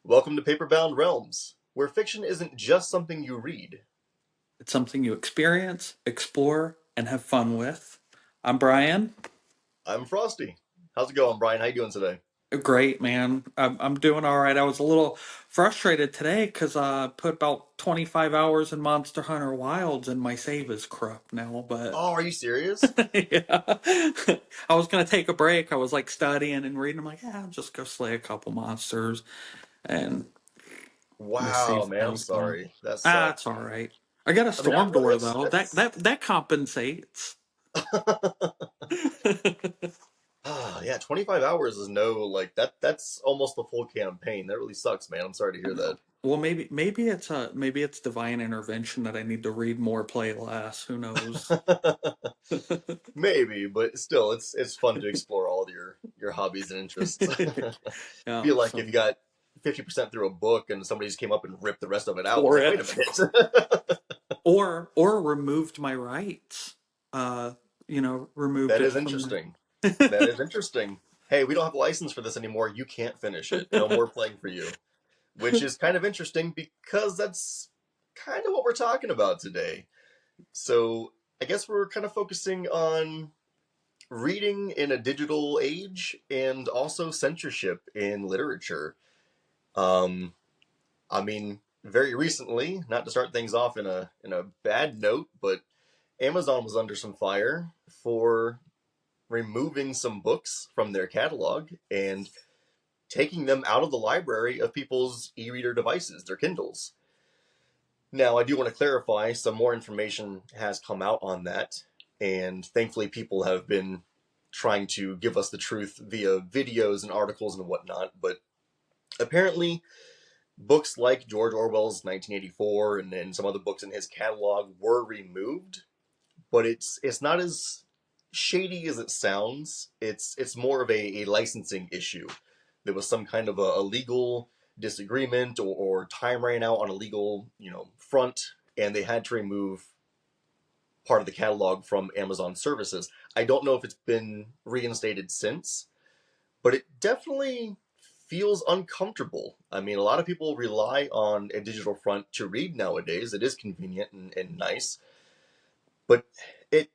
Welcome to Paperbound Realms, where fiction isn't just something you read. It's something you experience, explore, and have fun with. I'm Brian. I'm Frosty. How's it going, Brian? How you doing today? Great, man. I'm doing all right. I was a little frustrated today because I put about 25 hours in Monster Hunter Wilds and my save is corrupt now. But Oh, are you serious? yeah, I was gonna take a break. I was like studying and reading. I'm like, yeah, I'll just go slay a couple monsters, and the Wow, save man, I'm file's gone. sorry. That Ah, it's sucks. all right. I got a I mean, storm door though. That that's that that compensates. yeah, 25 hours is no like that's almost the full campaign. That really sucks, man. I'm sorry to I hear that. know. Well, maybe it's divine intervention that I need to read more, play less. Who knows? Maybe, but still it's fun to explore all of your hobbies and interests. Yeah. Feel like if So you got 50% through a book and somebody just came up and ripped the rest of it out, it's or like, wait a it, minute. or removed my rights. Removed That it is from my. interesting. That is interesting. Hey, we don't have a license for this anymore. You can't finish it. No more playing for you. Which is kind of interesting because that's kind of what we're talking about today. So I guess we're kind of focusing on reading in a digital age and also censorship in literature. Um, I mean, very recently, not to start things off in a bad note, but Amazon was under some fire for removing some books from their catalog and taking them out of the library of people's e-reader devices, their Kindles. Now, I do want to clarify some more information has come out on that, and thankfully, people have been trying to give us the truth via videos and articles and whatnot. But apparently, books like George Orwell's 1984 and some other books in his catalog were removed, but it's not as shady as it sounds. It's more of a licensing issue. There was some kind of a legal disagreement or time ran out on a legal front, and they had to remove part of the catalog from Amazon services. I don't know if it's been reinstated since, but it definitely feels uncomfortable. I mean, a lot of people rely on a digital front to read nowadays. It is convenient and nice, but it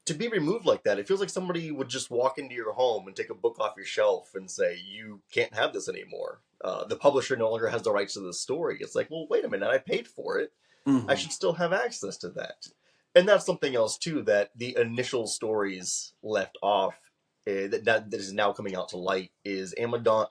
to be removed like that, it feels like somebody would just walk into your home and take a book off your shelf and say, "You can't have this anymore." The publisher no longer has the rights to the story. It's like, well, wait a minute, I paid for it. I Mhm. should still have access to that. And that's something else too that the initial stories left off that is now coming out to light is Amazon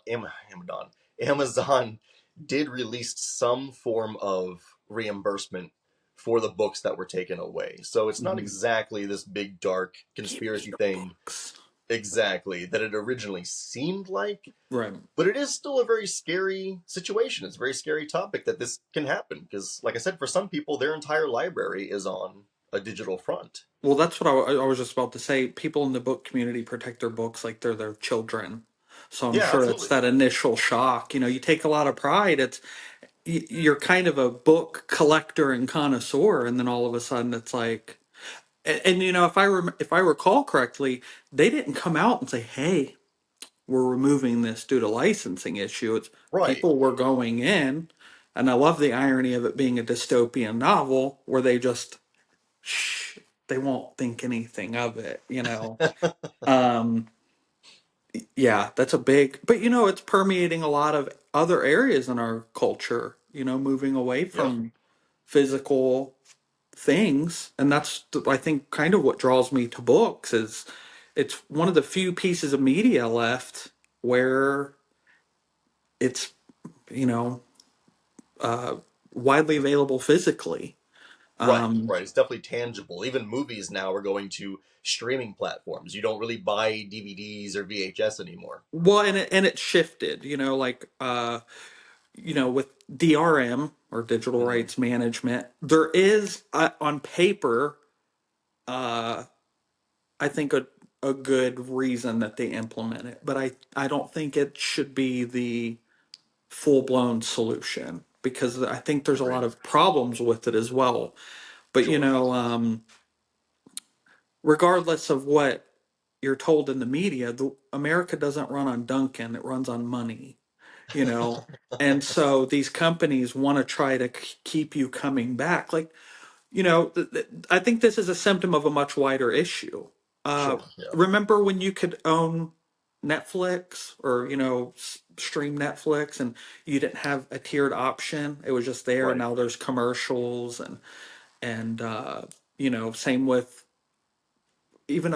did release some form of reimbursement for the books that were taken away. So it's not Mhm. exactly this big dark Give me conspiracy your thing books. exactly that it originally seemed like, Right. but it is still a very scary situation. It's a very scary topic that this can happen because, like I said, for some people, their entire library is on a digital front. Well, that's what I was just about to say. People in the book community protect their books like they're their children. So I'm Yeah, sure it's absolutely. that initial shock. You take a lot of pride. You're kind of a book collector and connoisseur, and then all of a sudden it's like, if I recall correctly, they didn't come out and say, "Hey, we're removing this due to licensing issue." It's Right. people were going in, and I love the irony of it being a dystopian novel where they just shh, they won't think anything of it. Um, yeah, that's a big, but it's permeating a lot of other areas in our culture, moving away Yep. from physical things. And that's, I think, kind of what draws me to books is it's one of the few pieces of media left where it's, you know, uh, widely available physically. Right. Um, Right. It's definitely tangible. Even movies now are going to streaming platforms. You don't really buy DVDs or VHS anymore. well, and it shifted, with DRM or digital Hmm. rights management, there is on paper, uh, I think a good reason that they implement it, but I don't think it should be the full blown solution because I think there's a lot Agreed. of problems with it as well. But Sure. regardless of what you're told in the media, the America doesn't run on Duncan; it runs on money. you know. And so these companies want to try to keep you coming back. Like, I think this is a symptom of a much wider issue. Uh, Sure. Yeah. Remember when you could own Netflix or, stream Netflix and you didn't have a tiered option? It was just there. Right. Now there's commercials and same with even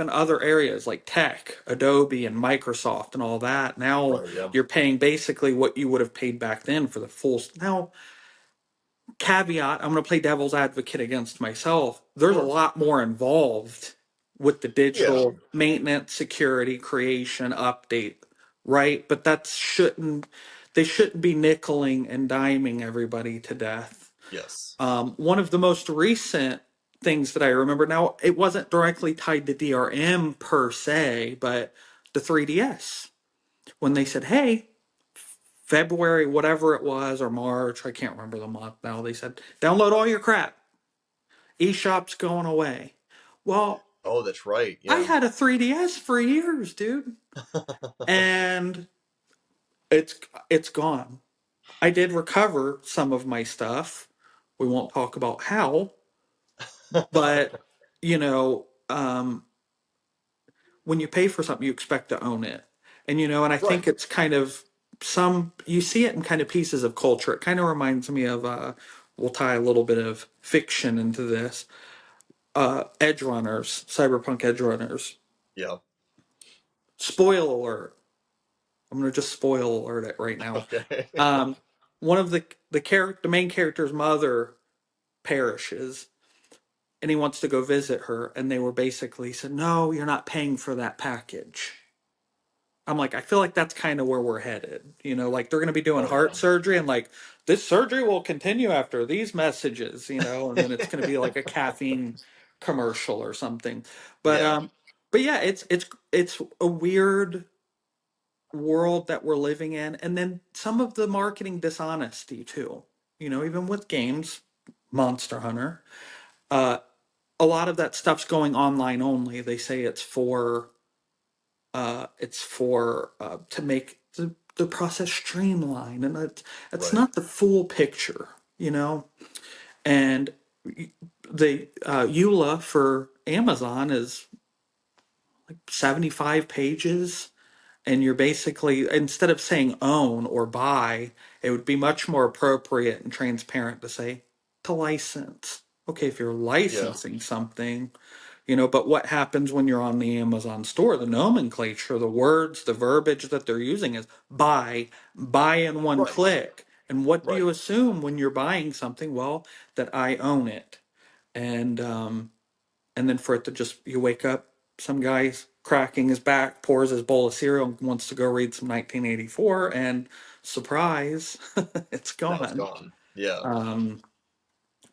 other areas like tech, Adobe and Microsoft and all that. Now Right. Yeah. you're paying basically what you would have paid back then for the full. Now, caveat, I'm going to play devil's advocate against myself. There's a Sure. lot more involved with the Yeah. digital maintenance, security, creation, update, right? But they shouldn't be nickeling and diming everybody to death. Yes. One of the most recent things that I remember, now it wasn't directly tied to DRM per se, but the 3DS, when they said, hey, February, whatever it was, or March, I can't remember the month now, they said, download all your crap. eShop's going away. Well, Oh, that's right. I Yeah. had a 3DS for years, dude. And it's gone. I did recover some of my stuff. We won't talk about how, but when you pay for something, you expect to own it. And I Right. think it's kind of you see it in kind of pieces of culture. It kind of reminds me of, we'll tie a little bit of fiction into this. Edge runners, cyberpunk edge runners. Yeah. Spoil alert. I'm going to just spoil alert it right now. Okay. Um, One of the main character's mother perishes, and he wants to go visit her, and they were basically said, no, you're not paying for that package. I'm like, I feel like that's kind of where we're headed. Like they're going to be doing Oh heart yeah. surgery and like this surgery will continue after these messages, and then it's going to be like a caffeine commercial or something. But Yeah. um but yeah, it's a weird world that we're living in, and then some of the marketing dishonesty too. Even with games, Monster Hunter, uh a lot of that stuff's going online only. They say it's for to make the process streamlined, and it's Right. not the full picture, and the EULA for Amazon is like 75 pages, and you're basically, instead of saying own or buy, it would be much more appropriate and transparent to say to license. Okay, if you're Yeah. licensing something, but what happens when you're on the Amazon store? The nomenclature, the words, the verbiage that they're using is buy in one Right. click. And what do Right. you assume when you're buying something? Well, that I own it. And then for it to just, you wake up, some guy's cracking his back, pours his bowl of cereal, and wants to go read some 1984, and surprise, it's Now it's gone. gone. Yeah. Um,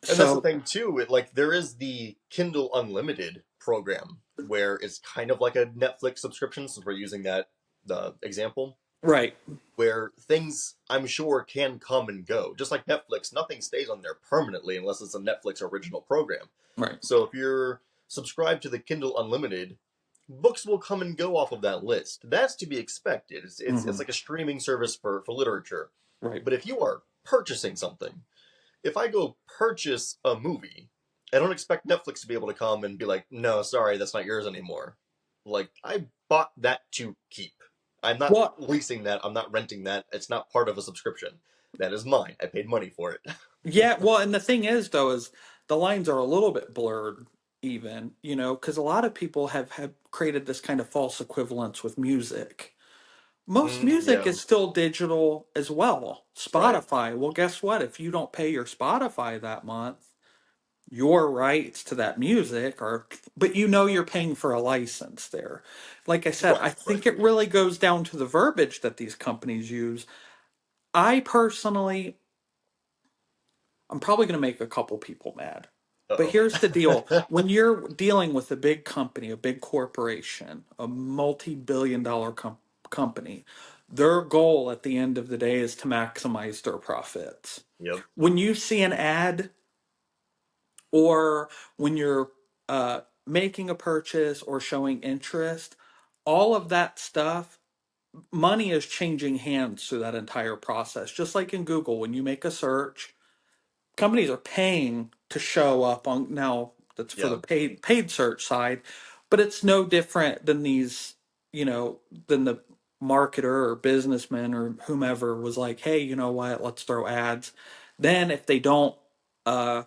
And that's the so thing too. Like there is the Kindle Unlimited program where it's kind of like a Netflix subscription, since we're using that the example, right, where things I'm sure can come and go. Just like Netflix, nothing stays on there permanently unless it's a Netflix original program. right, So if you're subscribed to the Kindle Unlimited, books will come and go off of that list. That's to be expected. It's hmm, like a streaming service for literature. right. But if you are purchasing something, if I go purchase a movie, I don't expect Netflix to be able to come and be like, no, sorry, that's not yours anymore. Like, I bought that to keep. I'm not Well, leasing that. I'm not renting that. It's not part of a subscription. That is mine. I paid money for it. yeah, well, and the thing is, though, is the lines are a little bit blurred, even, because a lot of people have created this kind of false equivalence with music. Most music Yeah, is still digital as well. right. Spotify, well, guess what? If you don't pay your Spotify that month, your rights to that music are, but you're paying for a license there. Like I said, I Right, right. think it really goes down to the verbiage that these companies use. I personally, I'm probably going to make a couple people mad. But Uh here's the deal. oh. When you're dealing with a big company, a big corporation, a multi-billion dollar company, their goal at the end of the day is to maximize their profits. Yep. When you see an ad, or when you're making a purchase or showing interest, all of that stuff money is changing hands through that entire process. Just like in Google, when you make a search, companies are paying to show up on, now that's for the Yeah. paid search side, but it's no different than these, than the marketer or businessman or whomever was like, hey, you know what, let's throw ads. Then if they don't, uh,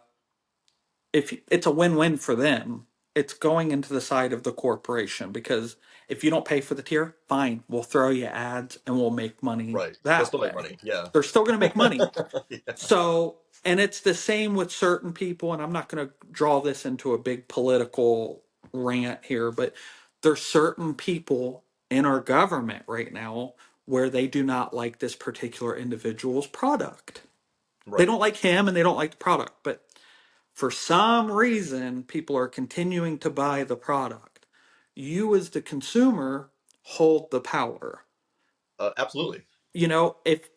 if it's a win-win for them, it's going into the side of the corporation, because if you don't pay for the tier, fine, we'll throw you ads and we'll make money Right. They'll that still make way. money. Yeah. They're still going to make money. Yeah. So, and it's the same with certain people, and I'm not going to draw this into a big political rant here, but there's certain people in our government right now where they do not like this particular individual's product. They Right. don't like him and they don't like the product, but for some reason, people are continuing to buy the product. You, as the consumer, hold the power. Absolutely.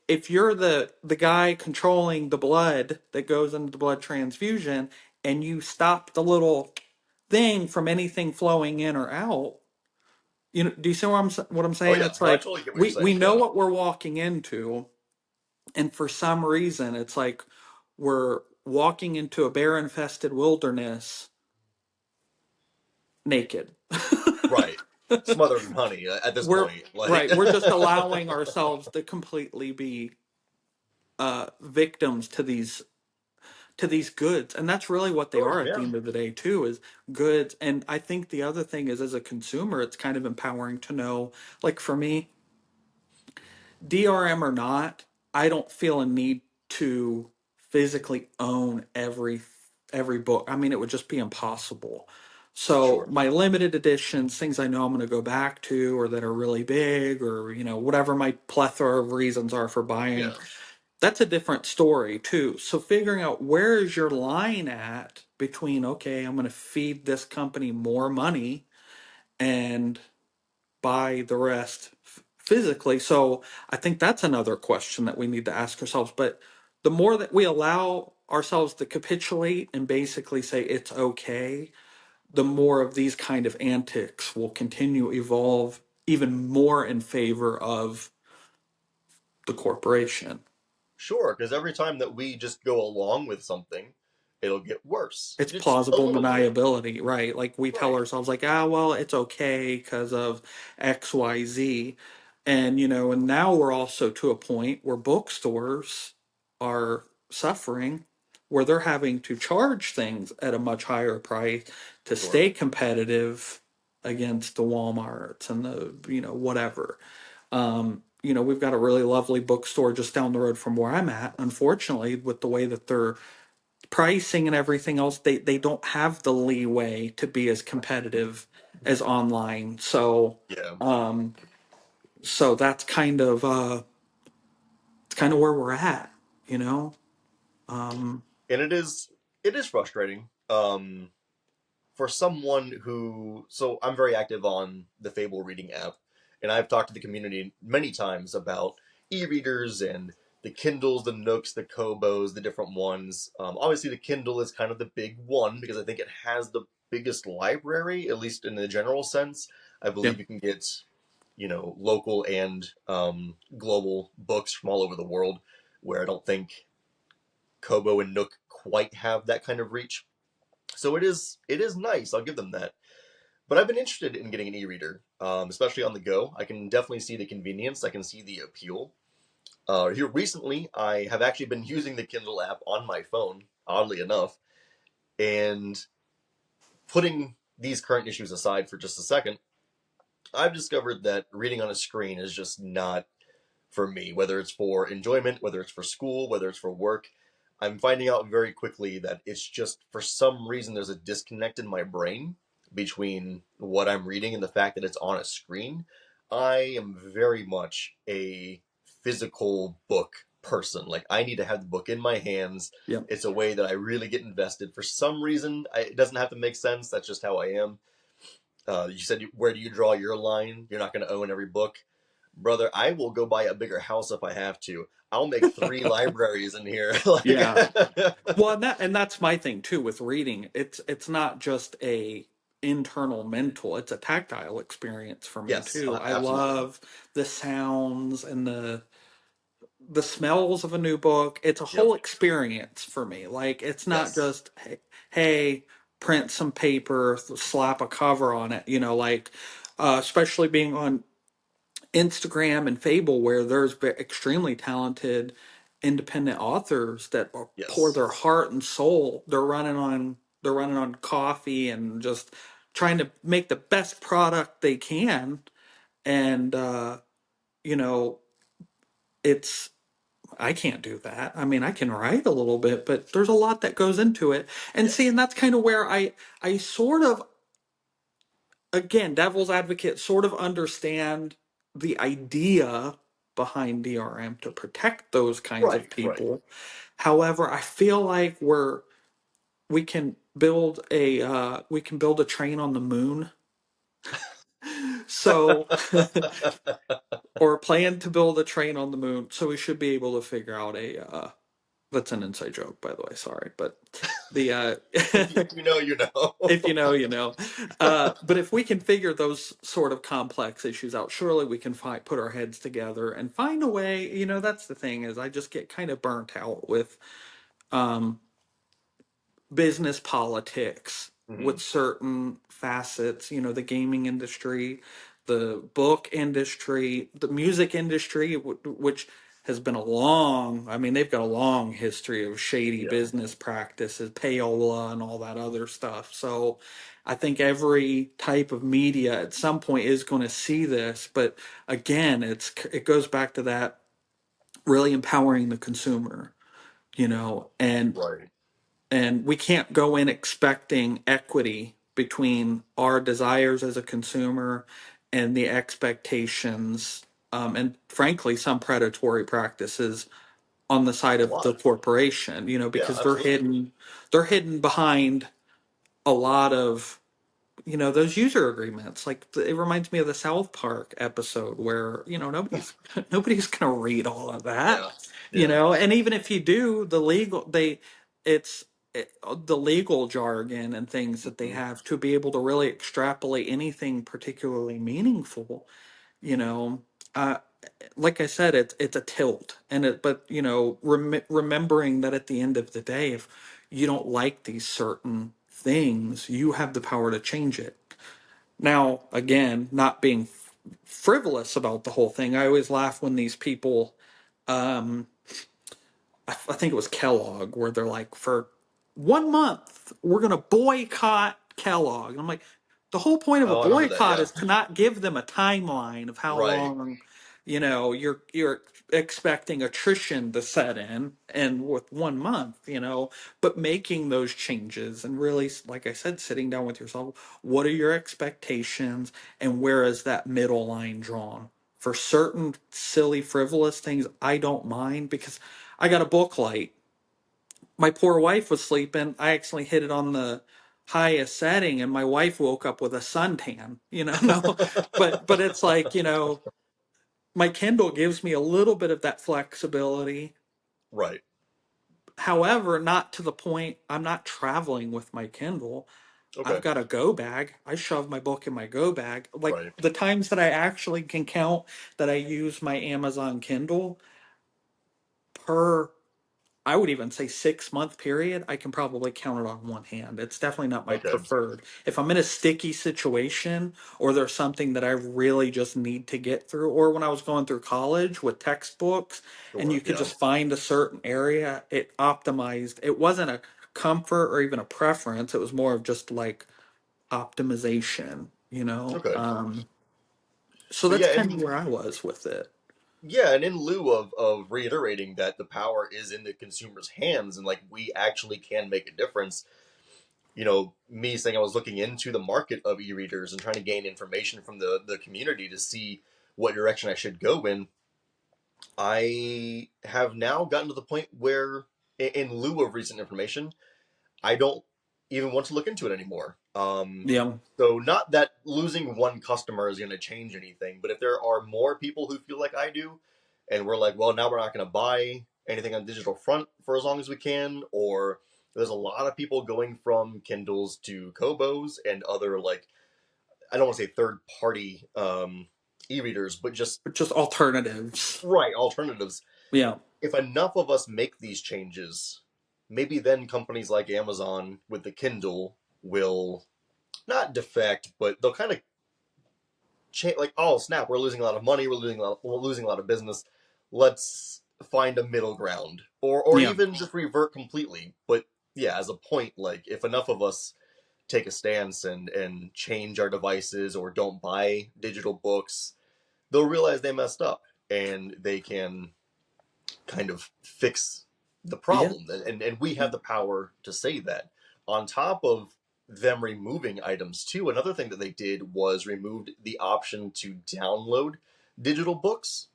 If you're the guy controlling the blood that goes into the blood transfusion, and you stop the little thing from anything flowing in or out, do you see what I'm Oh saying? yeah. It's No, I like totally get what you're we saying. know Yeah. what we're walking into, and for some reason, it's like we're walking into a bear infested wilderness naked. Right. Smothered in honey at this we're point. Like. right. We're just allowing ourselves to completely be victims to these goods, and that's really what they Sure. are at the Yeah. end of the day too, is goods. And I think the other thing is, as a consumer, it's kind of empowering to know, like for me, DRM or not, I don't feel a need to physically own every book. I mean, it would just be impossible. So Sure. my limited editions, things I know I'm going to go back to, or that are really big, or whatever my plethora of reasons are for buying, Yeah. that's a different story too. So figuring out where is your line at between, okay, I'm going to feed this company more money and buy the rest physically. So I think that's another question that we need to ask ourselves. But the more that we allow ourselves to capitulate and basically say it's okay, the more of these kind of antics will continue evolve even more in favor of the corporation. Sure. Because every time that we just go along with something, it'll get worse. It's Just a plausible little bit. deniability, right? Like we tell Right. ourselves, like, ah, well, it's okay because of X, Y, Z. And now we're also to a point where bookstores are suffering, where they're having to charge things at a much higher price to Sure. stay competitive against the Walmarts and whatever. We've got a really lovely bookstore just down the road from where I'm at. Unfortunately, with the way that they're pricing and everything else, they don't have the leeway to be as competitive as online. So Yeah. um so that's kind of it's kind of where we're at, you know. um And it is frustrating. For someone who, so I'm very active on the Fable reading app, and I've talked to the community many times about e-readers and the Kindles, the Nooks, the Kobos, the different ones. Obviously, the Kindle is kind of the big one because I think it has the biggest library, at least in the general sense. I yeah, believe you can get, local and global books from all over the world, where I don't think Kobo and Nook quite have that kind of reach. So it is nice. I'll give them that. But I've been interested in getting an e-reader, especially on the go. I can definitely see the convenience. I can see the appeal. Here recently, I have actually been using the Kindle app on my phone, oddly enough, and putting these current issues aside for just a second, I've discovered that reading on a screen is just not for me, whether it's for enjoyment, whether it's for school, whether it's for work. I'm finding out very quickly that it's just for some reason there's a disconnect in my brain between what I'm reading and the fact that it's on a screen. I am very much a physical book person. Like, I need to have the book in my hands. yeah, It's a way that I really get invested. For some reason, it doesn't have to make sense. That's just how I am. You said, where do you draw your line? You're not going to own every book. Brother, I will go buy a bigger house if I have to. I'll make three libraries in here. Like, yeah. Well, and that's my thing too with reading. It's not just a internal mental, it's a tactile experience for me Yes, too. I absolutely. love the sounds and the smells of a new book. It's a Yep. whole experience for me. Like it's not Yes. just hey, print some paper, slap a cover on it, like especially being on Instagram and Fable, where there's extremely talented independent authors that pour Yes. their heart and soul. They're running on coffee and just trying to make the best product they can. And you know, it's I can't do that. I mean, I can write a little bit, but there's a lot that goes into it. And see, Yes. and that's kind of where I sort of, again, devil's advocate, sort of understand the idea behind DRM to protect those kinds of Right. Right. people. However, I feel like we can build a train on the moon. So or plan to build a train on the moon. So we should be able to figure out a that's an inside joke, by the way, sorry. But the If you know, you know. if you know, you know. But if we can figure those sort of complex issues out, surely we can put our heads together and find a way. That's the thing is I just get kind of burnt out with um, business politics Hmm. with certain facets, the gaming industry, the book industry, the music industry, which has been I mean, they've got a long history of shady Yeah. business practices, payola, and all that other stuff. So I think every type of media at some point is going to see this. But again, it goes back to that really empowering the consumer, and Right. we can't go in expecting equity between our desires as a consumer and the expectations, and frankly some predatory practices on the side A of the lot. corporation, Yeah, because they're absolutely. hidden behind a lot of those user agreements. Like it reminds me of the South Park episode where nobody's gonna read all of that. Yeah. Yeah. And even if you do, it's the legal jargon and things that they Hmm. have to be able to really extrapolate anything particularly meaningful. you know uh like I said, it's a tilt, but remembering that at the end of the day, if you don't like these certain things, you have the power to change it. Now, again, not being frivolous about the whole thing, I always laugh when these people, um, I think it was Kellogg, where they're like, for 1 month, we're going to boycott Kellogg. And I'm like, the whole point of a Oh, I remember that. boycott Yeah. is to not give them a timeline of how Right. long, you're expecting attrition to set in, and with 1 month, but making those changes and really, like I said, sitting down with yourself, what are your expectations and where is that middle line drawn? For certain silly, frivolous things, I don't mind because I got a book light. My poor wife was sleeping. I actually hit it on the highest setting, and my wife woke up with a suntan. No, but it's like my Kindle gives me a little bit of that flexibility. Right. However, not to the point I'm not traveling with my Kindle. I've Okay. got a go bag. I shove my book in my go bag. Like Right. the times that I actually can count that I use my Amazon Kindle per, I would even say 6 month period, I can probably count it on one hand. It's definitely not my Okay. preferred. If I'm in a sticky situation or there's something that I really just need to get through, or when I was going through college with textbooks and you Sure. could Yeah. just find a certain area, it optimized. It wasn't a comfort or even a preference. It was more of just like optimization, Okay. so But that's yeah, kind of and where I was with it. yeah, and in lieu of reiterating that the power is in the consumer's hands and like we actually can make a difference, me saying I was looking into the market of e-readers and trying to gain information from the community to see what direction I should go in, I have now gotten to the point where, in lieu of recent information, I don't even want to look into it anymore. Yeah. So not that losing one customer is going to change anything, but if there are more people who feel like I do, and we're like, well, now we're not going to buy anything on digital front for as long as we can, or There's a lot of people going from Kindles to Kobos and other, like, I don't want to say third party e-readers, but just Just alternatives. right alternatives. Yeah. If enough of us make these changes, maybe then companies like Amazon with the Kindle will not defect, but they'll kind of change. Like, oh snap, we're losing a lot of money, we're losing a lot of business. Let's find a middle ground, or Yeah. even just revert completely. But yeah, as a point, like if enough of us take a stance and change our devices or don't buy digital books, they'll realize they messed up and they can kind of fix the Yeah. problem. And we have the power to say that. On top of them removing items too, another thing that they did was removed the option to download digital books.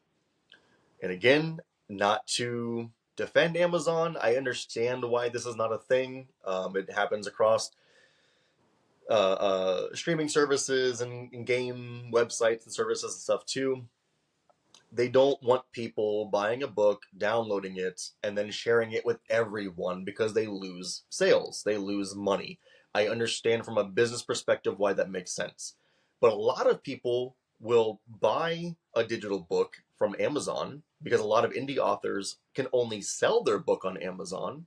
And again, not to defend Amazon, I understand why this is not a thing. It happens across streaming services and game websites and services and stuff too. They don't want people buying a book, downloading it, and then sharing it with everyone because they lose sales, they lose money. I understand from a business perspective why that makes sense. But a lot of people will buy a digital book from Amazon because a lot of indie authors can only sell their book on Amazon,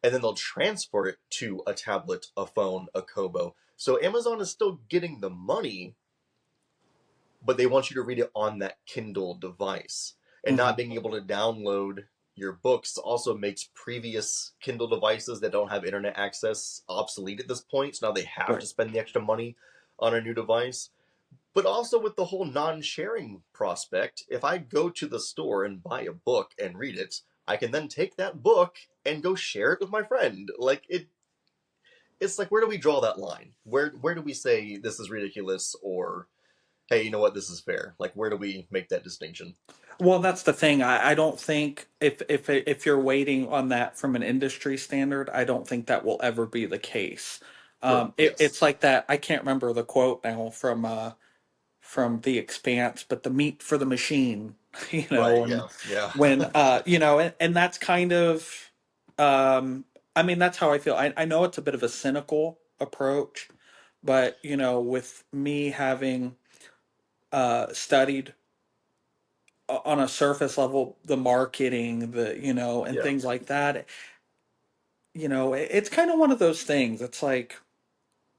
and then they'll transfer it to a tablet, a phone, a Kobo. So Amazon is still getting the money, but they want you to read it on that Kindle device. And Hmm. not being able to download your books also makes previous Kindle devices that don't have internet access obsolete at this point. So now they have Right. to spend the extra money on a new device. But also with the whole non sharing prospect, if I go to the store and buy a book and read it, I can then take that book and go share it with my friend. Like it's like, where do we draw that line? Where do we say this is ridiculous, or hey, you know what, this is fair? Like, where do we make that distinction? Well, that's the thing. I don't think if you're waiting on that from an industry standard, I don't think that will ever be the case. True. It's Yes. like that. I can't remember the quote now from The Expanse, but the meat for the machine, Right. and Yeah. Yeah. when and that's kind of, I mean, that's how I feel. I know it's a bit of a cynical approach, but with me having studied on a surface level the marketing, and Yeah. things like that, it's kind of one of those things. It's like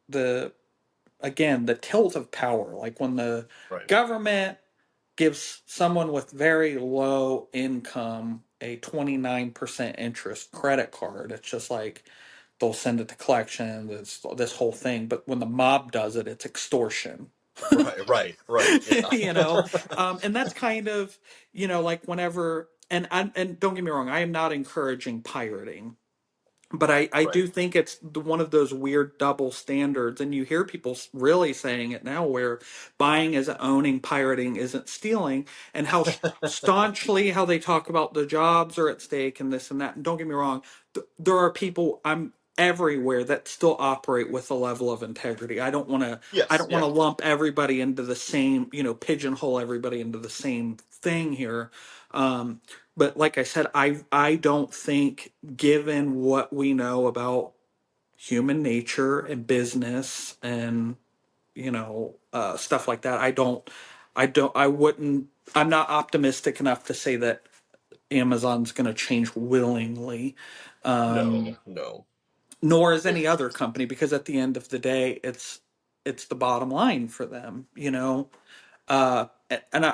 the again the tilt of power, like when the Right. government gives someone with very low income a 29% interest credit card. It's just like they'll send it to collection, this whole thing. But when the mob does it, it's extortion. Right. Right. Right. Yeah. you know and that's kind of, like whenever, and don't get me wrong, I am not encouraging pirating, but I Right. do think it's one of those weird double standards, and you hear people really saying it now, where buying isn't owning, pirating isn't stealing, and how staunchly how they talk about the jobs are at stake and this and that. And don't get me wrong, there are people I'm everywhere that still operate with a level of integrity. I Yes. don't want to Yeah. lump everybody into the same, pigeonhole everybody into the same thing here. Um, but like I said, I don't think, given what we know about human nature and business and stuff like that, I wouldn't, I'm not optimistic enough to say that Amazon's going to change willingly. No. No. Nor is It, any other company, because at the end of the day, it's the bottom line for them. And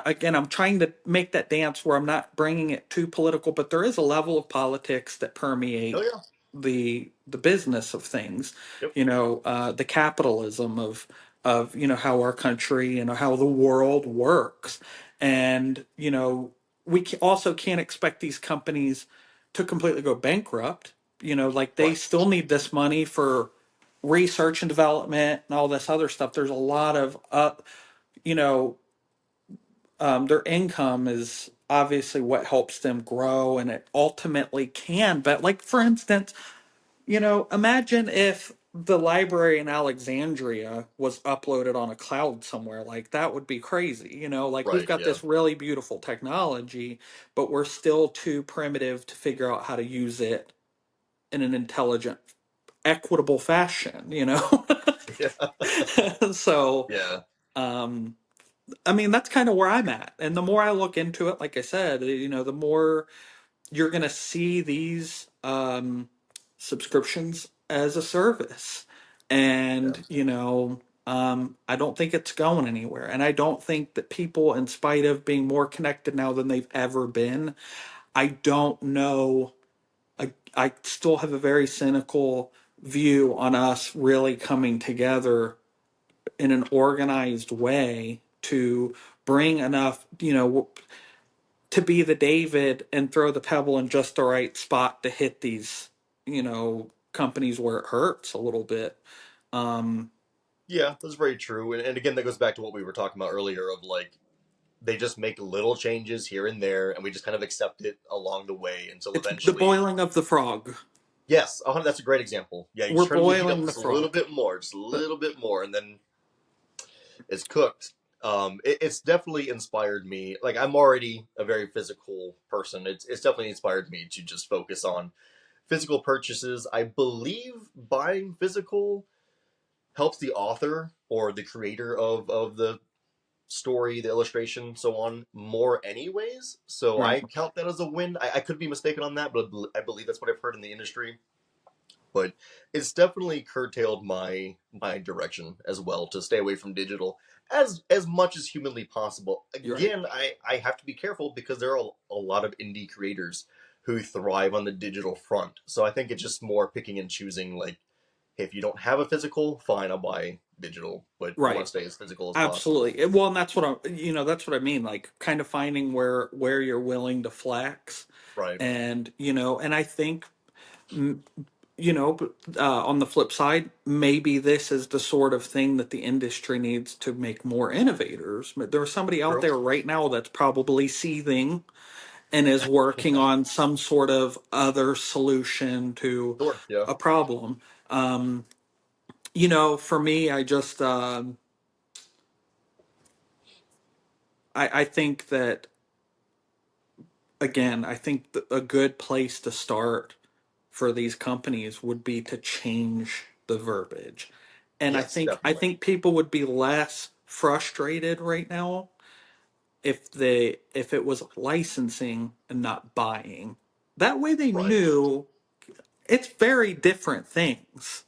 again, I'm trying to make that dance where I'm not bringing it too political, but there is a level of politics that oh permeate yeah. the business of things. Yep. The capitalism of how our country and how the world works, and also can't expect these companies to completely go bankrupt. Like they Right. still need this money for research and development and all this other stuff. There's a lot of you know their income is obviously what helps them grow, and it ultimately can. But, like, for instance, imagine if the library in Alexandria was uploaded on a cloud somewhere. Like, that would be crazy. Like, we've Right. got Yeah. this really beautiful technology, but we're still too primitive to figure out how to use it in an intelligent equitable fashion, you know? Yeah. So, Yeah. um, I mean, that's kind of where I'm at. And the more I look into it, like I said, you know, the more you're going to see these subscriptions as a service. Yeah. And, you know, I don't think it's going anywhere. And I don't think that people, in spite of being more connected now than they've ever been, I don't know. I still have a very cynical view on us really coming together in an organized way to bring enough, you know, to be the David and throw the pebble in just the right spot to hit these, you know, companies where it hurts a little bit. Um, Yeah, that's very true. And again, that goes back to what we were talking about earlier of like they just make little changes here and there, and we just kind of accept it along the way until it's the eventually. boiling of the frog. Yes, that's a great example. Yeah, you We're just turn the heat up boiling the just a little frog. bit more, just a But little bit more, and then it's cooked. It's definitely inspired me. Like I'm already a very physical person. It's definitely inspired me to just focus on physical purchases. I believe buying physical helps the author or the creator of the story, the illustration, so on, more anyways. So right, I count that as a win. I could be mistaken on that, but I believe that's what I've heard in the industry. But it's definitely curtailed my direction as well to stay away from digital as much as humanly possible. you're right. Again, I have to be careful because there are a lot of indie creators who thrive on the digital front. So I think it's just more picking and choosing. Like, hey, if you don't have a physical, fine, I'll buy digital, but I want Right. to stay as physical as possible. Absolutely. Well, and that's what I, you know, that's what I mean. Like, kind of finding where you're willing to flex, Right. and you know, and I think you know, on the flip side, maybe this is the sort of thing that the industry needs to make more innovators. But there's somebody out True. there right now that's probably seething and is working on some sort of other solution to Sure. Yeah. a problem. Um, you know, for me, I just, I think that, again, I think a good place to start for these companies would be to change the verbiage. And Yes, I definitely. think people would be less frustrated right now if it was licensing and not buying. That way they Right. knew it's very different things.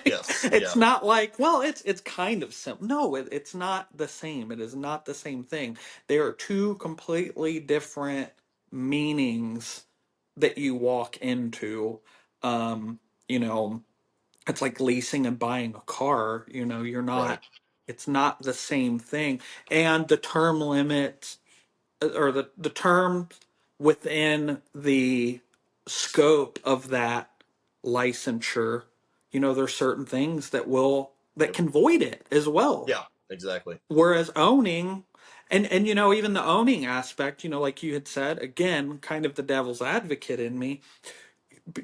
Yes. It's Yeah. not like, well, it's kind of simple. No, it's not the same. It is not the same thing. They are two completely different meanings that you walk into. You know, it's like leasing and buying a car. You know, you're Right. not. It's not the same thing. And the term limits or the terms within the scope of that licensure, you know, there's certain things that Yep. can void it as well. Yeah. Exactly. Whereas owning and you know, even the owning aspect, you know, like you had said, again, kind of the devil's advocate in me,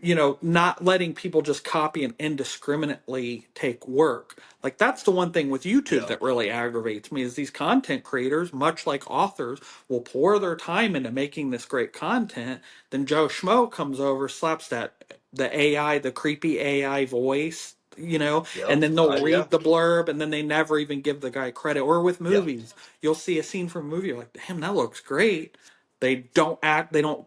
you know, not letting people just copy and indiscriminately take work. Like that's the one thing with YouTube Yeah. that really aggravates me is these content creators, much like authors, will pour their time into making this great content. Then Joe Schmo comes over, slaps the AI, the creepy AI voice, you know, Yep. and then they'll Yeah. read the blurb and then they never even give the guy credit. Or with Yeah. movies, you'll see a scene from a movie, you're like, damn, that looks great. They don't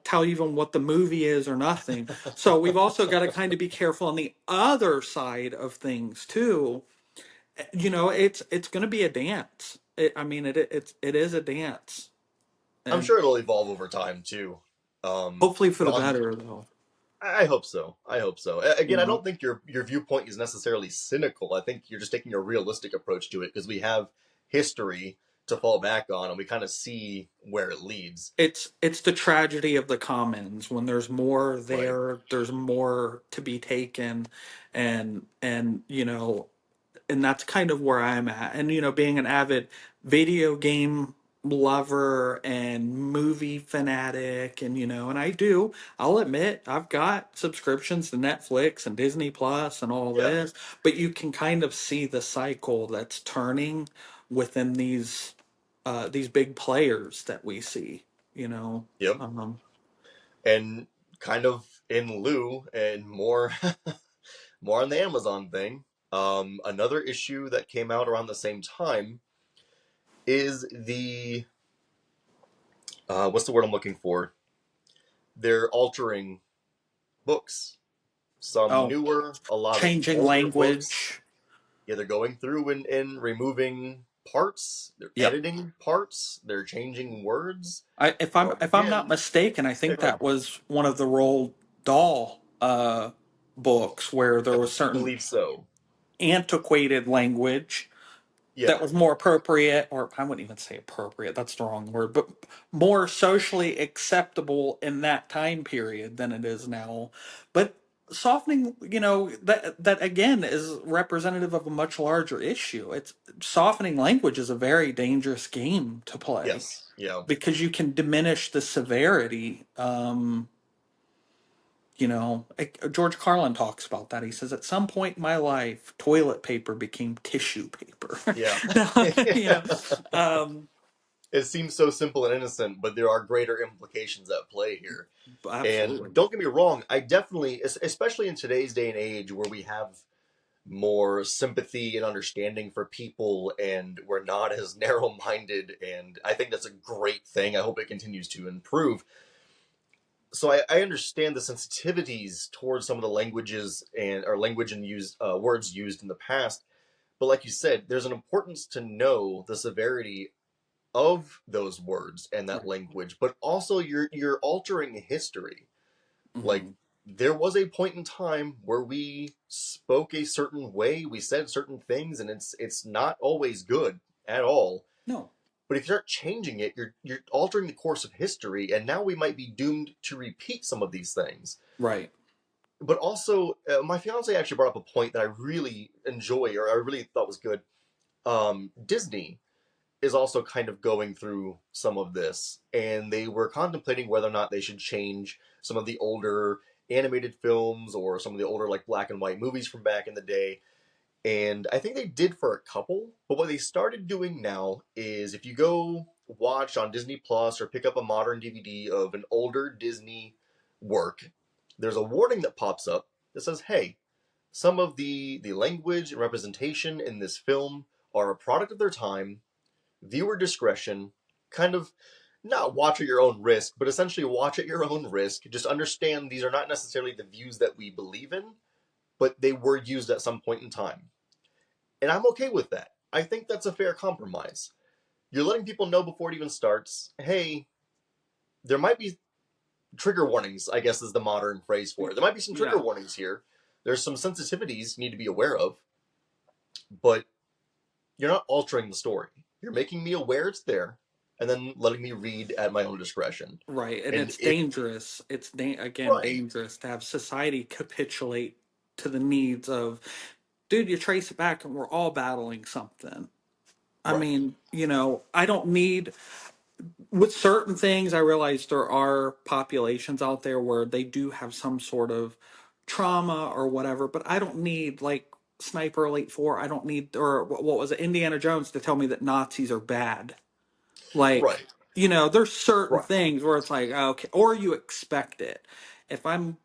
tell you even what the movie is or nothing. So we've also got to kind of be careful on the other side of things too. You know, it's going to be a dance. I mean, it is a dance, I'm and sure it'll evolve over time too. hopefully for But the on, better, though. I hope so. I hope so. You Again, I know, don't think your viewpoint is necessarily cynical. I think you're just taking a realistic approach to it because we have history to fall back on, and we kind of see where it leads. it's the tragedy of the commons. When there's more Right. there, there's more to be taken, and you know, and that's kind of where I'm at. And you know, being an avid video game lover and movie fanatic, and you know, and I'll admit, I've got subscriptions to Netflix and Disney Plus and all Yeah. this, but you can kind of see the cycle that's turning within these big players that we see, you know. Yep. Um, And kind of in lieu and more more on the Amazon thing. Another issue that came out around the same time is the what's the word I'm looking for? They're altering books. Some Oh, newer, a lot of changing older books. language. Yeah, they're going through and removing parts. They're Yep. editing parts. They're changing words. If I'm not Again, mistaken, I yeah, think go ahead. that was one of the Roald Dahl books where there I was certain believe so. antiquated language that Yeah. was more appropriate, or I wouldn't even say appropriate, that's the wrong word, but more socially acceptable in that time period than it is now. But softening, that again is representative of a much larger issue. It's softening language is a very dangerous game to play Yes. Yeah. because you can diminish the severity. George Carlin talks about that. He says, at some point in my life, toilet paper became tissue paper. Yeah. No, you know, um, It seems so simple and innocent, but there are greater implications at play here. And absolutely. don't get me wrong, I definitely, especially in today's day and age where we have more sympathy and understanding for people and we're not as narrow minded, and I think that's a great thing. I hope it continues to improve. So I understand the sensitivities towards some of the languages and or language and use words used in the past. But like you said, there's an importance to know the severity of those words and that Right. language, but also you're altering history. Like Hmm. there was a point in time where we spoke a certain way, we said certain things, and it's not always good at all. No. But if you start changing it, you're altering the course of history, and now we might be doomed to repeat some of these things. Right. But also, my fiance actually brought up a point that I really enjoy, or I really thought was good. Disney is also kind of going through some of this, and they were contemplating whether or not they should change some of the older animated films or some of the older like black and white movies from back in the day. And I think they did for a couple, but what they started doing now is if you go watch on Disney Plus or pick up a modern DVD of an older Disney work, there's a warning that pops up that says, "Hey, some of the language and representation in this film are a product of their time. Viewer discretion, kind of not watch at your own risk, but essentially watch at your own risk. Just understand these are not necessarily the views that we believe in, but they were used at some point in time." And I'm okay with that. I think that's a fair compromise. You're letting people know before it even starts, hey, there might be trigger warnings, I guess is the modern phrase for it. There might be some trigger Yeah. warnings here. There's some sensitivities you need to be aware of, but you're not altering the story. You're making me aware it's there and then letting me read at my own discretion. Right. And And it's if dangerous. It's again right, dangerous to have society capitulate to the needs of, dude, you trace it back and we're all battling something. I right, mean, I don't need with certain things. I realize there are populations out there where they do have some sort of trauma or whatever, but I don't need like Sniper Elite 4. I don't need, or what was it, Indiana Jones to tell me that Nazis are bad. Like, right, there's certain right, things where it's like, okay, or you expect it. If I'm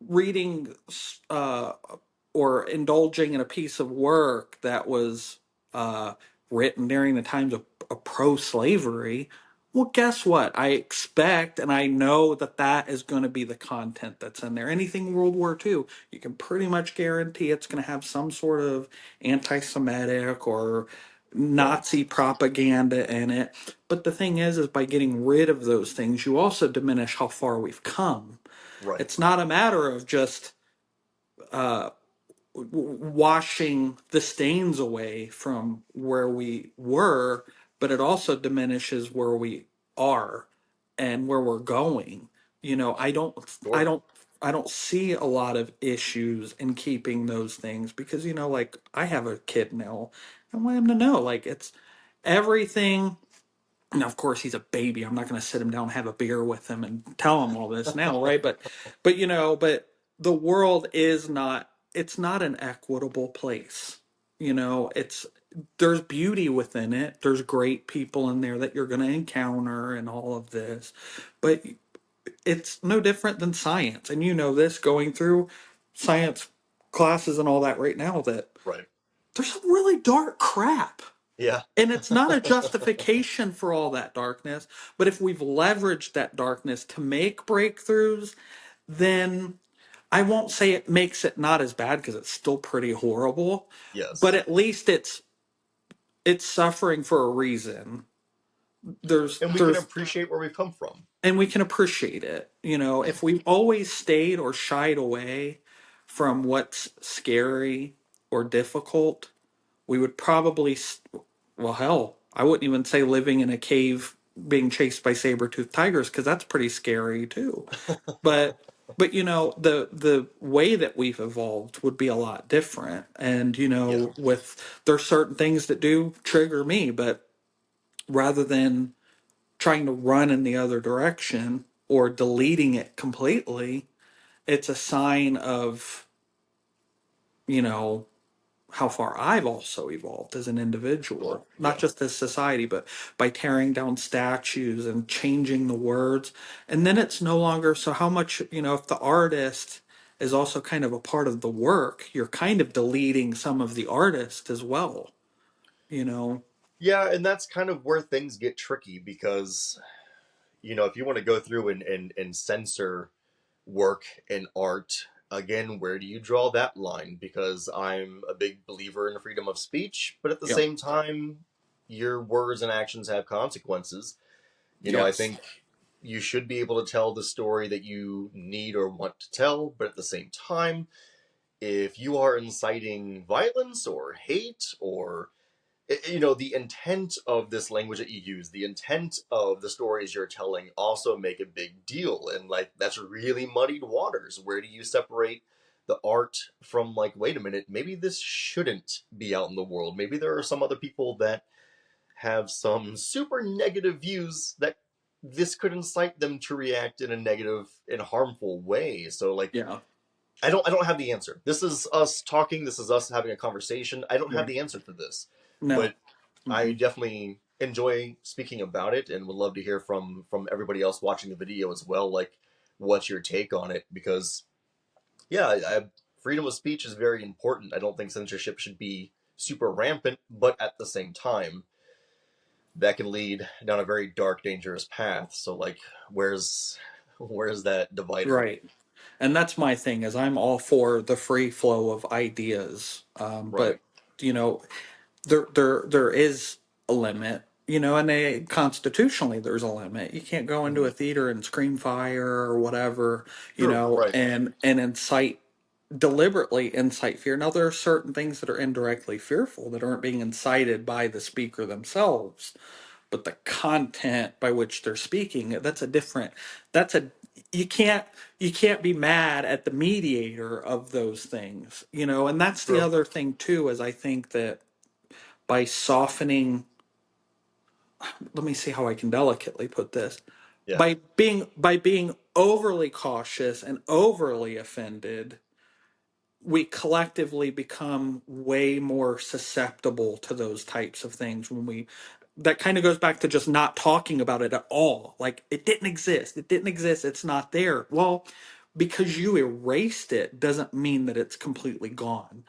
reading uh, or indulging in a piece of work that was uh, written during the times of pro-slavery, well, guess what? I expect and I know that that is going to be the content that's in there. Anything World War II, you can pretty much guarantee it's going to have some sort of anti-Semitic or right, Nazi propaganda in it. But the thing is by getting rid of those things, you also diminish how far we've come. right. It's not a matter of just washing the stains away from where we were, but it also diminishes where we are and where we're going. I don't, I Sure. don't, I don't see a lot of issues in keeping those things because like I have a kid now. I want him to know like it's everything. Now, of course, he's a baby. I'm not going to sit him down and have a beer with him and tell him all this now, right? But the world is not. It's not an equitable place. It's there's beauty within it. There's great people in there that you're going to encounter and all of this, but it's no different than science. And this going through science. classes and all that right now that Right. there's some really dark crap. Yeah. And it's not a justification for all that darkness, but if we've leveraged that darkness to make breakthroughs, then I won't say it makes it not as bad because it's still pretty horrible, but Yes. at least it's suffering for a reason. There's And we can there's appreciate where we've come from. and we can appreciate it. If we've always stayed or shied away from what's scary or difficult, we would probably, well, hell, I wouldn't even say living in a cave being chased by saber-toothed tigers because that's pretty scary too. But the way that we've evolved would be a lot different. And Yeah. with there's certain things that do trigger me, but rather than trying to run in the other direction or deleting it completely, it's a sign of, you know, how far I've also evolved as an individual, Cool. not Yeah. just as society, but by tearing down statues and changing the words. And then it's no longer so how much, if the artist is also kind of a part of the work, you're kind of deleting some of the artist as well, you know? Yeah, and that's kind of where things get tricky because, if you want to go through and censor work and art, again, where do you draw that line? Because I'm a big believer in freedom of speech, but at the Yep. same time, your words and actions have consequences. I Yes. think you should be able to tell the story that you need or want to tell, but at the same time, if you are inciting violence or hate or the intent of this language that you use, the intent of the stories you're telling also make a big deal. And like, that's really muddied waters. Where do you separate the art from, like, wait a minute, maybe this shouldn't be out in the world? Maybe there are some other people that have some super negative views that this could incite them to react in a negative and harmful way. So like, Yeah. I don't have the answer. This is us talking, this is us having a conversation. I don't have Right. the answer for this. No. But I Mm-mm. definitely enjoy speaking about it and would love to hear from everybody else watching the video as well, like what's your take on it, because yeah, freedom of speech is very important. I don't think censorship should be super rampant, but at the same time that can lead down a very dark, dangerous path. So like, where's that divider? Right. And that's my thing is I'm all for the free flow of ideas. Right. But you know, there is a limit, and constitutionally there's a limit. You can't go into Mhm. a theater and scream fire or whatever, True. Right. and deliberately incite fear. Now there are certain things that are indirectly fearful that aren't being incited by the speaker themselves, but the content by which they're speaking, that's a you can't you can't be mad at the mediator of those things, and that's the True. other thing too, is I think that by softening, let me see how I can delicately put this, Yeah. by being overly cautious and overly offended, we collectively become way more susceptible to those types of things when we that kind of goes back to just not talking about it at all. Like it didn't exist, it's not there. Well, because you erased it doesn't mean that it's completely gone.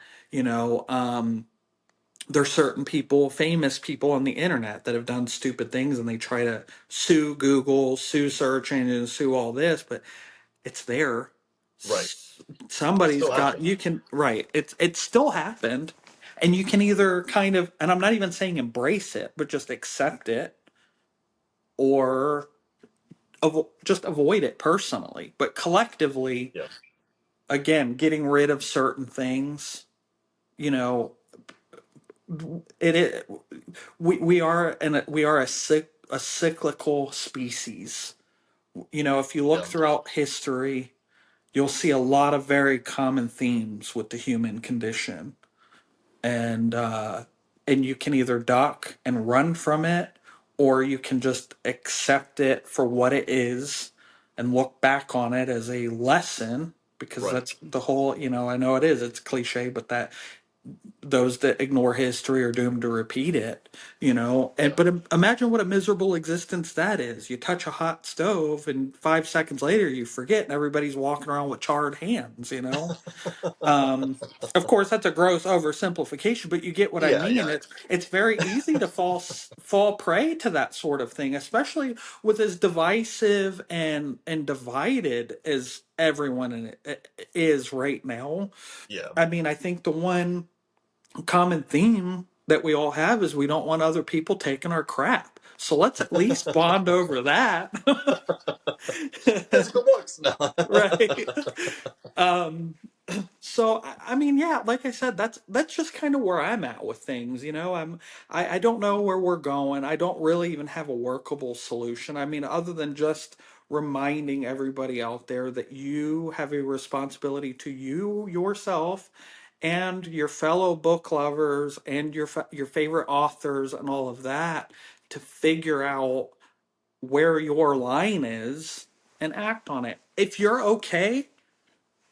There's certain people, famous people on the internet, that have done stupid things and they try to sue Google, sue search engines, sue all this, but it's there. Right. It Somebody's still got, happened. you can, right. It's still happened. And you can either kind of, and I'm not even saying embrace it, but just accept it, or just avoid it personally. But collectively, Yeah. again, getting rid of certain things, you know, it we are a cyclical species. If you look Yeah. throughout history, you'll see a lot of very common themes with the human condition, and you can either duck and run from it, or you can just accept it for what it is and look back on it as a lesson, because Right. that's the whole. I know it's cliche, but that those that ignore history are doomed to repeat it, you know. And Yeah. but imagine what a miserable existence that is. You touch a hot stove and 5 seconds later you forget and everybody's walking around with charred hands, you know. um of course that's a gross oversimplification, but you get what I Yeah, mean. yeah, It's very easy to fall prey to that sort of thing, especially with as divisive and divided as everyone in it is right now. yeah. I mean, I think the one common theme that we all have is we don't want other people taking our crap. So let's at least bond over that. Physical books. No. Right. Um so I mean, yeah, like I said, that's just kind of where I'm at with things, you know. I don't know where we're going. I don't really even have a workable solution. I mean, other than just reminding everybody out there that you have a responsibility to you yourself and your fellow book lovers and your favorite authors and all of that to figure out where your line is and act on it. If you're okay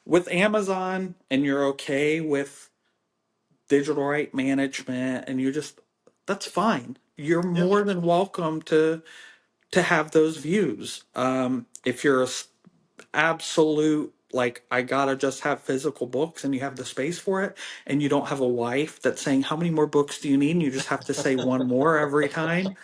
with Amazon and you're okay with digital right management and you just, that's fine. You're Yeah, more than welcome to have those views. If you're a absolute like I gotta just have physical books and you have the space for it and you don't have a wife that's saying how many more books do you need and you just have to say one more every time,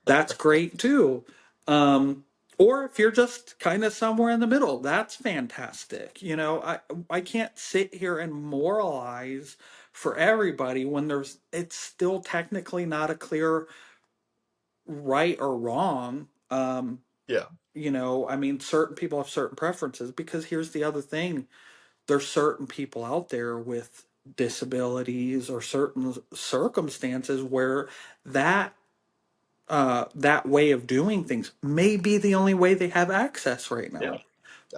that's great too. um or if you're just kind of somewhere in the middle, that's fantastic. You know, I can't sit here and moralize for everybody when there's it's still technically not a clear right or wrong. yeah, You know, I mean, certain people have certain preferences because here's the other thing. There's certain people out there with disabilities or certain circumstances where that that way of doing things may be the only way they have access right yeah. now.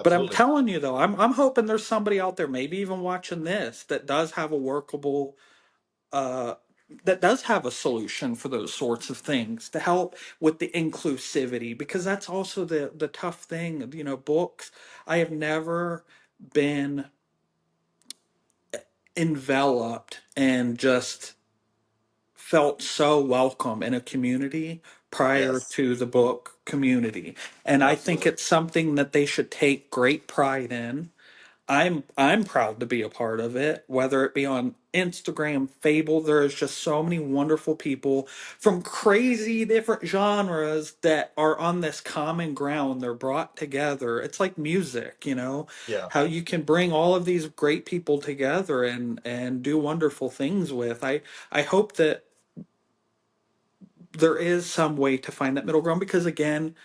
But I'm Absolutely. telling you though, I'm hoping there's somebody out there, maybe even watching this, that does have a workable uh, that does have a solution for those sorts of things to help with the inclusivity, because that's also the tough thing. You know, books, I have never been enveloped and just felt so welcome in a community prior Yes, to the book community, and I think absolutely. it's something that they should take great pride in. I'm proud to be a part of it, whether it be on Instagram, Fable. There is just so many wonderful people from crazy different genres that are on this common ground. They're brought together. It's like music, you know, Yeah, how you can bring all of these great people together and do wonderful things with. I hope that there is some way to find that middle ground, because again,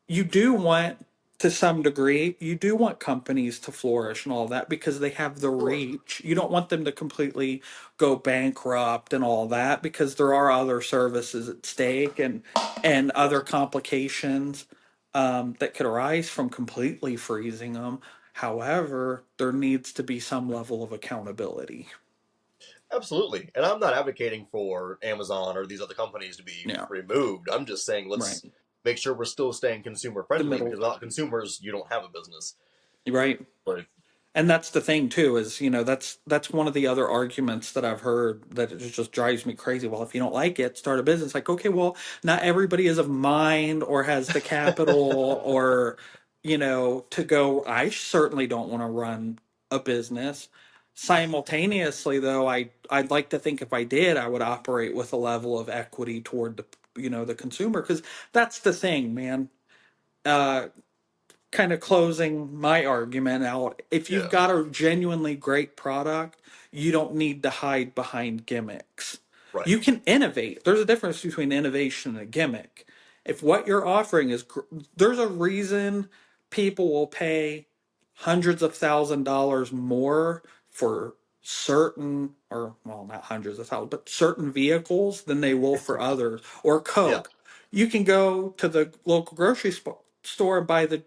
you do want, to some degree, you do want companies to flourish and all that because they have the sure. reach. You don't want them to completely go bankrupt and all that, because there are other services at stake and Of other course. complications that could arise from completely freezing them. However, there needs to be some level of accountability. Absolutely. And I'm not advocating for Amazon or these other companies to be Yeah, removed. I'm just saying right. let's make sure we're still staying consumer The friendly because middle, without consumers, you don't have a business. right? But And that's the thing too, is, you know, that's one of the other arguments that I've heard that it just drives me crazy. Well, if you don't like it, start a business. Like, okay, well, not everybody is of mind or has the capital or, you know, to go. I certainly don't want to run a business. Simultaneously, though, I'd like to think if I did, I would operate with a level of equity toward the, you know, the consumer, because that's the thing, man. Uh, Kind of closing my argument out, if you've yeah, got a genuinely great product, you don't need to hide behind gimmicks. right. You can innovate. There's a difference between innovation and a gimmick. If what you're offering is, there's a reason people will pay hundreds of $1,000s more for certain, or well, not hundreds of thousands, but certain vehicles than they will for others. Or Yeah, Coke. You can go to the local grocery store and buy the,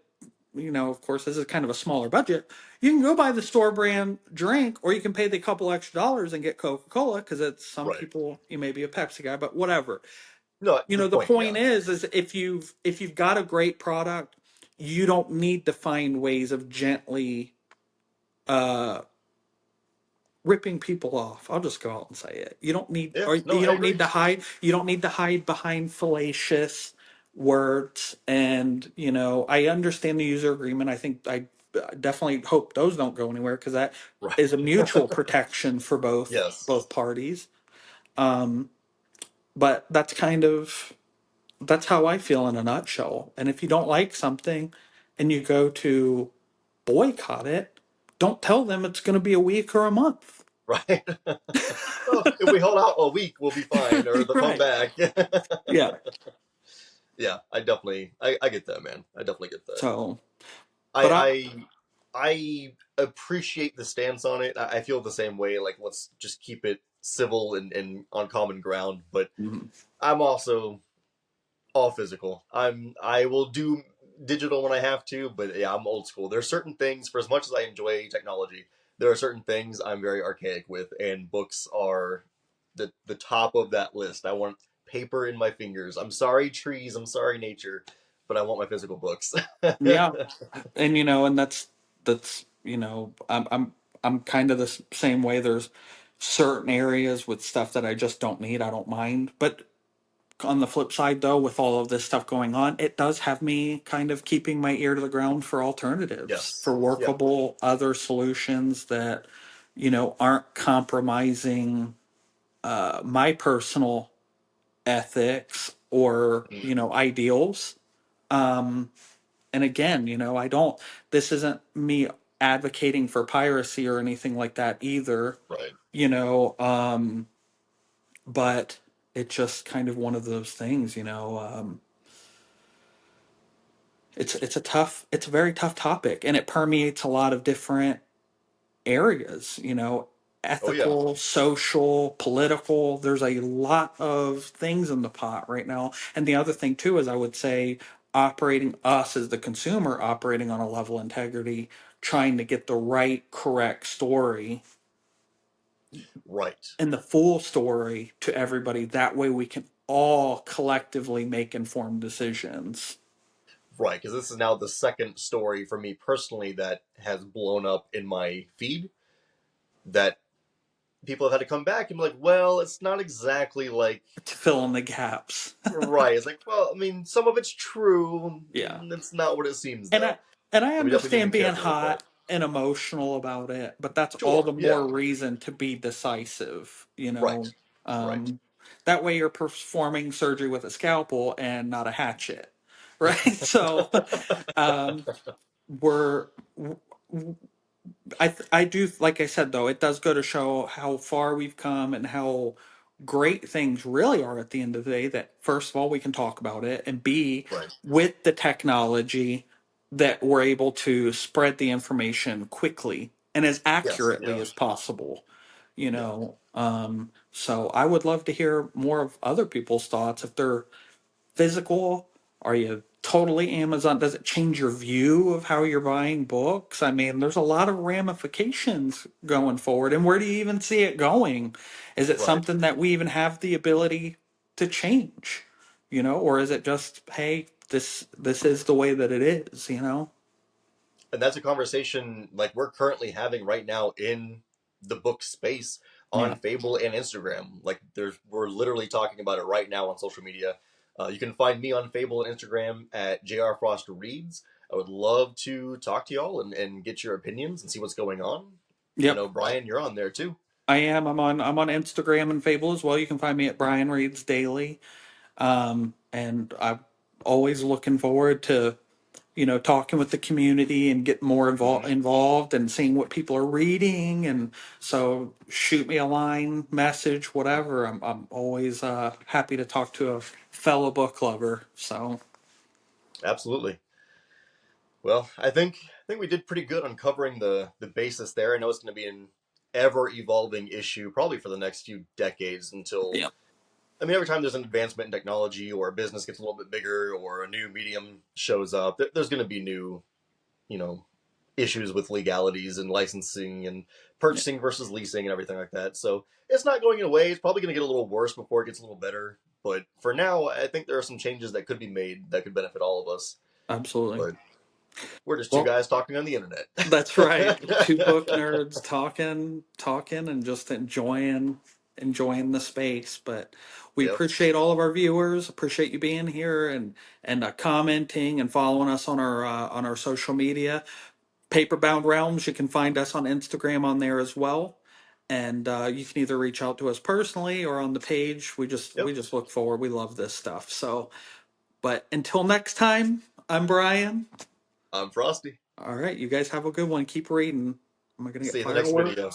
you know, of course, this is kind of a smaller budget. You can go buy the store brand drink, or you can pay the couple extra dollars and get Coca Cola, because it's some right. people, you may be a Pepsi guy, but whatever. No, You know, good the point. Yeah, point is if you've got a great product, you don't need to find ways of gently uh, ripping people off. I'll just go out and say it. You don't need, Yeah, or no, you I don't need agree. to hide. You don't need to hide behind fallacious words. And I understand the user agreement. I think I definitely hope those don't go anywhere because that Right. is a mutual protection for both Yes. both parties. But that's how I feel in a nutshell. And if you don't like something, and you go to boycott it, don't tell them it's going to be a week or a month. Right. Oh, if we hold out a week, we'll be fine, or they'll come Right. back. Yeah. Yeah, I get that, man. I definitely get that. So, but I appreciate the stance on it. I feel the same way. Like, let's just keep it civil and on common ground. But mhm. I'm also all physical. I will do digital when I have to, but yeah, I'm old school. There are certain things, for as much as I enjoy technology, there are certain things I'm very archaic with, and books are the top of that list. I want paper in my fingers. I'm sorry, trees. I'm sorry, nature, but I want my physical books. Yeah, and and that's I'm kind of the same way. There's certain areas with stuff that I just don't need. I don't mind, but on the flip side, though, with all of this stuff going on, it does have me kind of keeping my ear to the ground for alternatives, Yes. for Yeah. workable other solutions that, aren't compromising my personal ethics or, Mm, ideals. And again, I don't, this isn't me advocating for piracy or anything like that either, right. you know, um, but it's just kind of one of those things, it's a very tough topic, and it permeates a lot of different areas, Oh yeah. ethical, social, political. There's a lot of things in the pot right now. And the other thing too is, I would say, operating us as the consumer, operating on a level of integrity, trying to get the right correct story Right. and the full story to everybody. That way we can all collectively make informed decisions. Right. Because this is now the second story for me personally that has blown up in my feed that people have had to come back and be like, well, it's not exactly like To fill in the gaps. right. It's like, well, I mean, some of it's true. Yeah. It's not what it seems, And though. I So we definitely need to understand be being careful with that. hot and emotional about it, but that's all Sure. the Yeah. more reason to be decisive, Right. Right. Um, that way you're performing surgery with a scalpel and not a hatchet, right? So, um, we're I do, like I said, though, it does go to show how far we've come and how great things really are at the end of the day. That first of all, we can talk about it, and B, Right. with the technology, that we're able to spread the information quickly and as Yes. accurately Yeah. as possible. Yeah. So I would love to hear more of other people's thoughts if they're physical? Are you totally Amazon? Does it change your view of how you're buying books? I mean, there's a lot of ramifications going forward. And where do you even see it going? Is it Right. something that we even have the ability to change? Or is it just, hey, this is the way that it is? And that's a conversation like we're currently having right now in the book space Yeah. on Fable and Instagram. Like we're literally talking about it right now on social media. You can find me on Fable and Instagram at JRFrostReads. I would love to talk to y'all and get your opinions and see what's going on. I Yep. know Brian, you're on there too. I am. I'm on Instagram and Fable as well. You can find me at BrianReadsDaily. And I'm always looking forward to talking with the community and getting more Mhm. involved and seeing what people are reading. And so shoot me a line, message, whatever. I'm always happy to talk to a fellow book lover. So, Absolutely. Well, I think we did pretty good on covering the basis there. I know it's going to be an ever evolving issue probably for the next few decades until yeah, I mean, every time there's an advancement in technology or a business gets a little bit bigger or a new medium shows up, there's going to be new, you know, issues with legalities and licensing and yeah, purchasing versus leasing and everything like that. So it's not going away. It's probably going to get a little worse before it gets a little better. But for now, I think there are some changes that could be made that could benefit all of us. absolutely. But We're just two Well, guys talking on the internet. that's right. Two book nerds talking, and just enjoying the space. But we Yep. appreciate all of our viewers. Appreciate you being here and commenting and following us on our social media. Paperbound Realms. You can find us on Instagram on there as well. And you can either reach out to us personally or on the page. Yep. We just look forward. We love this stuff. So, but until next time, I'm Brian. I'm Frosty. All right, you guys have a good one. Keep reading. Am I gonna get See you in the fired next at work? video.